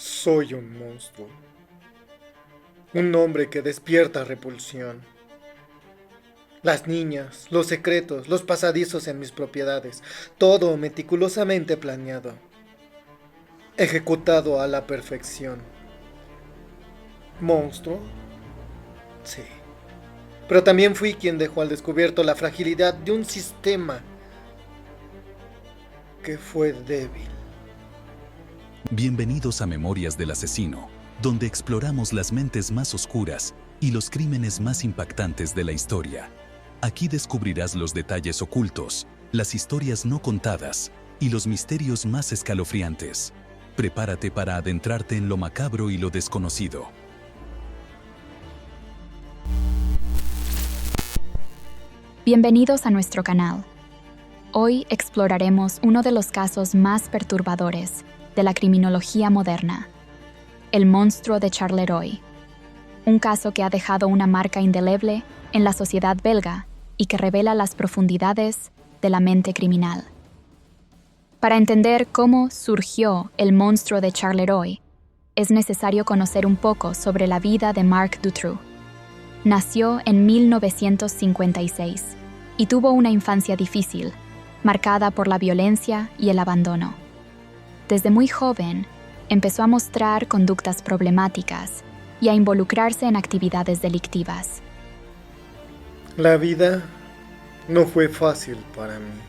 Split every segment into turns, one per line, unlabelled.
Soy un monstruo. Un hombre que despierta repulsión. Las niñas, los secretos, los pasadizos en mis propiedades. Todo meticulosamente planeado. Ejecutado a la perfección. ¿Monstruo? Sí. Pero también fui quien dejó al descubierto la fragilidad de un sistema que fue débil.
Bienvenidos a Memorias del Asesino, donde exploramos las mentes más oscuras y los crímenes más impactantes de la historia. Aquí descubrirás los detalles ocultos, las historias no contadas y los misterios más escalofriantes. Prepárate para adentrarte en lo macabro y lo desconocido.
Bienvenidos a nuestro canal. Hoy exploraremos uno de los casos más perturbadores de la criminología moderna, el monstruo de Charleroi, un caso que ha dejado una marca indeleble en la sociedad belga y que revela las profundidades de la mente criminal. Para entender cómo surgió el monstruo de Charleroi, es necesario conocer un poco sobre la vida de Marc Dutroux. Nació en 1956 y tuvo una infancia difícil, marcada por la violencia y el abandono. Desde muy joven, empezó a mostrar conductas problemáticas y a involucrarse en actividades delictivas.
La vida no fue fácil para mí.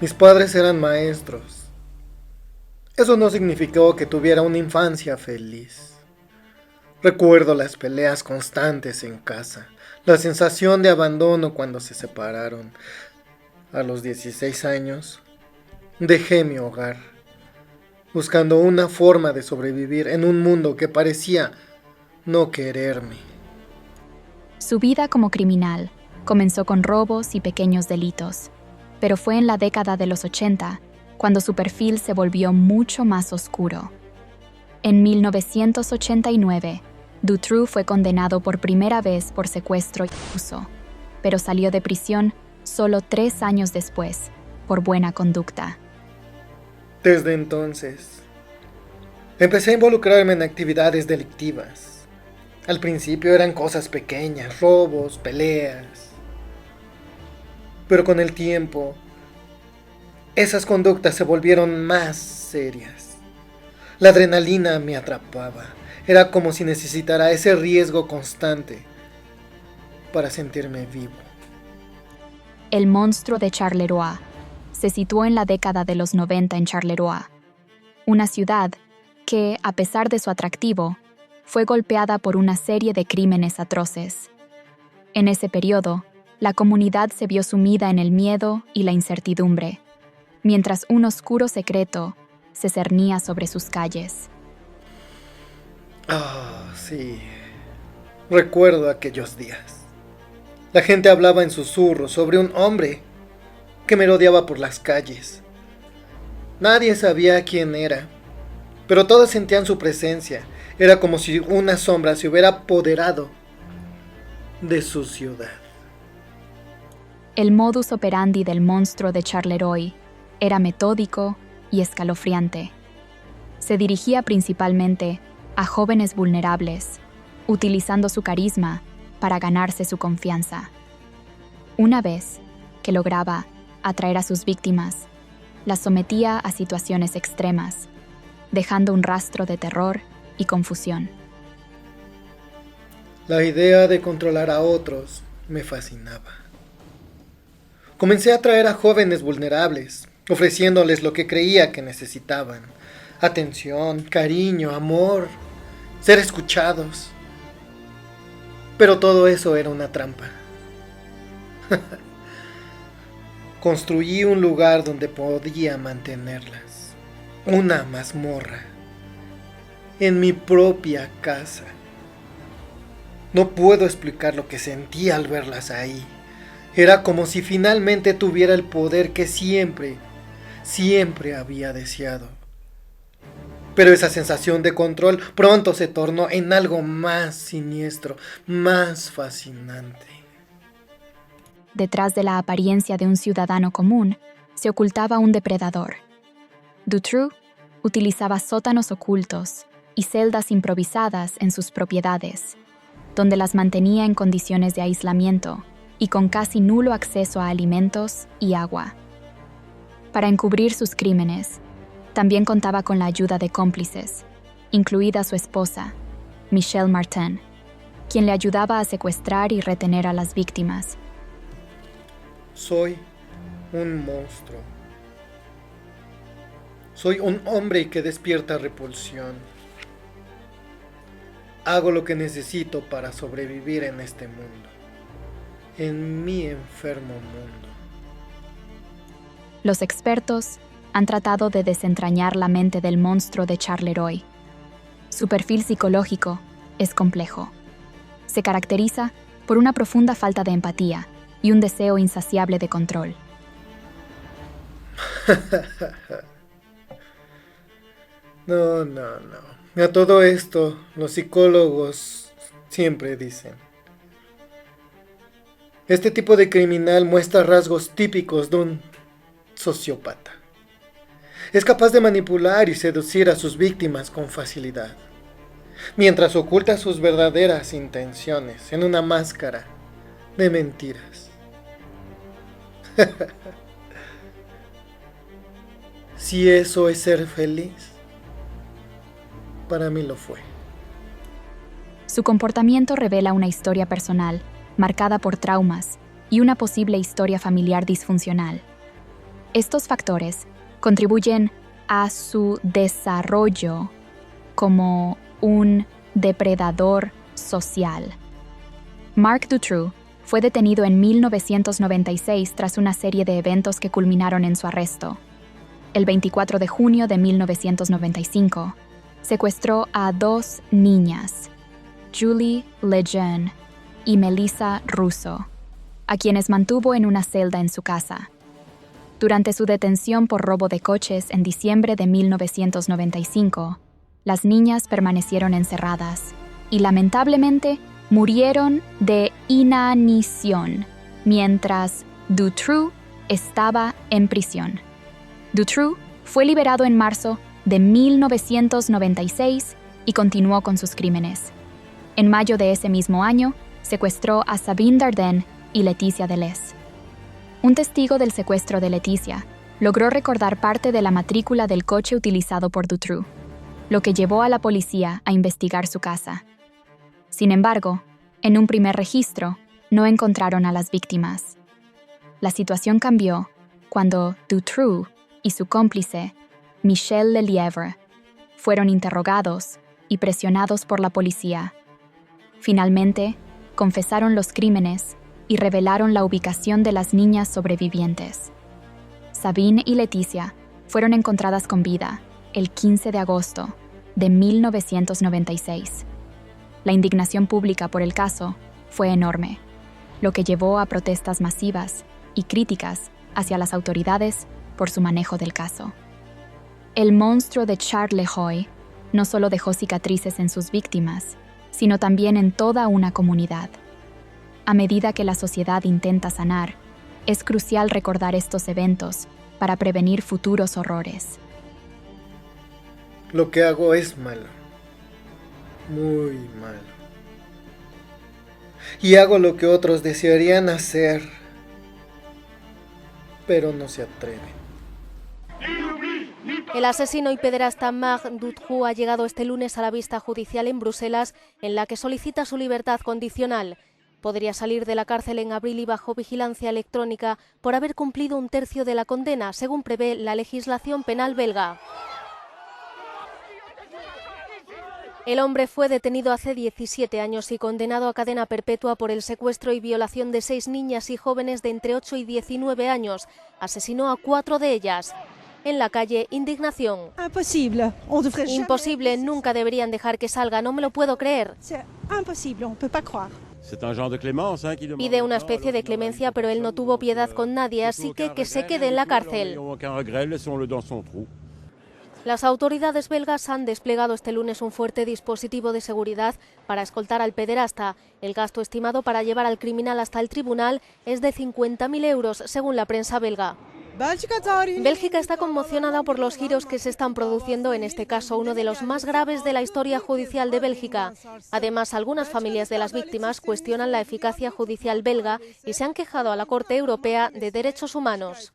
Mis padres eran maestros. Eso no significó que tuviera una infancia feliz. Recuerdo las peleas constantes en casa, la sensación de abandono cuando se separaron. A los 16 años, dejé mi hogar, buscando una forma de sobrevivir en un mundo que parecía no quererme.
Su vida como criminal comenzó con robos y pequeños delitos, pero fue en la década de los 80 cuando su perfil se volvió mucho más oscuro. En 1989, Dutroux fue condenado por primera vez por secuestro y abuso, pero salió de prisión solo 3 años después, por buena conducta.
Desde entonces, empecé a involucrarme en actividades delictivas. Al principio eran cosas pequeñas, robos, peleas. Pero con el tiempo, esas conductas se volvieron más serias. La adrenalina me atrapaba. Era como si necesitara ese riesgo constante para sentirme vivo.
El monstruo de Charleroi se situó en la década de los 90 en Charleroi, una ciudad que, a pesar de su atractivo, fue golpeada por una serie de crímenes atroces. En ese periodo, la comunidad se vio sumida en el miedo y la incertidumbre, mientras un oscuro secreto se cernía sobre sus calles.
Sí. Recuerdo aquellos días. La gente hablaba en susurros sobre un hombre que merodeaba por las calles. Nadie sabía quién era, pero todos sentían su presencia. Era como si una sombra se hubiera apoderado de su ciudad.
El modus operandi del monstruo de Charleroi era metódico y escalofriante. Se dirigía principalmente a jóvenes vulnerables, utilizando su carisma para ganarse su confianza. Una vez que lograba atraer a sus víctimas, las sometía a situaciones extremas, dejando un rastro de terror y confusión.
La idea de controlar a otros me fascinaba. Comencé a atraer a jóvenes vulnerables, ofreciéndoles lo que creía que necesitaban: atención, cariño, amor, ser escuchados. Pero todo eso era una trampa. Construí un lugar donde podía mantenerlas. Una mazmorra. En mi propia casa. No puedo explicar lo que sentí al verlas ahí. Era como si finalmente tuviera el poder que siempre había deseado. Pero esa sensación de control pronto se tornó en algo más siniestro, más fascinante.
Detrás de la apariencia de un ciudadano común, se ocultaba un depredador. Dutroux utilizaba sótanos ocultos y celdas improvisadas en sus propiedades, donde las mantenía en condiciones de aislamiento y con casi nulo acceso a alimentos y agua. Para encubrir sus crímenes, también contaba con la ayuda de cómplices, incluida su esposa, Michelle Martin, quien le ayudaba a secuestrar y retener a las víctimas.
Soy un monstruo. Soy un hombre que despierta repulsión. Hago lo que necesito para sobrevivir en este mundo, en mi enfermo mundo.
Los expertos han tratado de desentrañar la mente del monstruo de Charleroi. Su perfil psicológico es complejo. Se caracteriza por una profunda falta de empatía y un deseo insaciable de control.
No. A todo esto, los psicólogos siempre dicen: este tipo de criminal muestra rasgos típicos de un sociópata. Es capaz de manipular y seducir a sus víctimas con facilidad, mientras oculta sus verdaderas intenciones en una máscara de mentiras. Si eso es ser feliz, para mí lo fue.
Su comportamiento revela una historia personal marcada por traumas y una posible historia familiar disfuncional. Estos factores contribuyen a su desarrollo como un depredador social. Marc Dutroux fue detenido en 1996 tras una serie de eventos que culminaron en su arresto. El 24 de junio de 1995, secuestró a 2 niñas, Julie Lejeune y Melissa Russo, a quienes mantuvo en una celda en su casa. Durante su detención por robo de coches en diciembre de 1995, las niñas permanecieron encerradas y lamentablemente murieron de inanición mientras Dutroux estaba en prisión. Dutroux fue liberado en marzo de 1996 y continuó con sus crímenes. En mayo de ese mismo año, secuestró a Sabine Dardenne y Leticia Deleuze. Un testigo del secuestro de Leticia logró recordar parte de la matrícula del coche utilizado por Dutroux, lo que llevó a la policía a investigar su casa. Sin embargo, en un primer registro, no encontraron a las víctimas. La situación cambió cuando Dutroux y su cómplice, Michel Lelièvre, fueron interrogados y presionados por la policía. Finalmente, confesaron los crímenes y revelaron la ubicación de las niñas sobrevivientes. Sabine y Leticia fueron encontradas con vida el 15 de agosto de 1996. La indignación pública por el caso fue enorme, lo que llevó a protestas masivas y críticas hacia las autoridades por su manejo del caso. El monstruo de Charleroi no solo dejó cicatrices en sus víctimas, sino también en toda una comunidad. A medida que la sociedad intenta sanar, es crucial recordar estos eventos para prevenir futuros horrores.
Lo que hago es malo, muy malo. Y hago lo que otros desearían hacer, pero no se atreven.
El asesino y pederasta Marc Dutroux ha llegado este lunes a la vista judicial en Bruselas, en la que solicita su libertad condicional. Podría salir de la cárcel en abril y bajo vigilancia electrónica por haber cumplido un tercio de la condena, según prevé la legislación penal belga. El hombre fue detenido hace 17 años y condenado a cadena perpetua por el secuestro y violación de 6 niñas y jóvenes de entre 8 y 19 años. Asesinó a 4 de ellas. En la calle, indignación. Imposible, nunca deberían dejar que salga, no me lo puedo creer. Pide una especie de clemencia, pero él no tuvo piedad con nadie, así que se quede en la cárcel. Las autoridades belgas han desplegado este lunes un fuerte dispositivo de seguridad para escoltar al pederasta. El gasto estimado para llevar al criminal hasta el tribunal es de 50.000 euros, según la prensa belga. Bélgica está conmocionada por los giros que se están produciendo en este caso, uno de los más graves de la historia judicial de Bélgica. Además, algunas familias de las víctimas cuestionan la eficacia judicial belga y se han quejado a la Corte Europea de Derechos Humanos.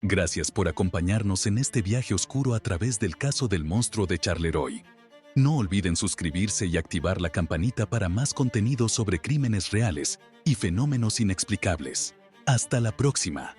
Gracias por acompañarnos en este viaje oscuro a través del caso del monstruo de Charleroi. No olviden suscribirse y activar la campanita para más contenido sobre crímenes reales y fenómenos inexplicables. Hasta la próxima.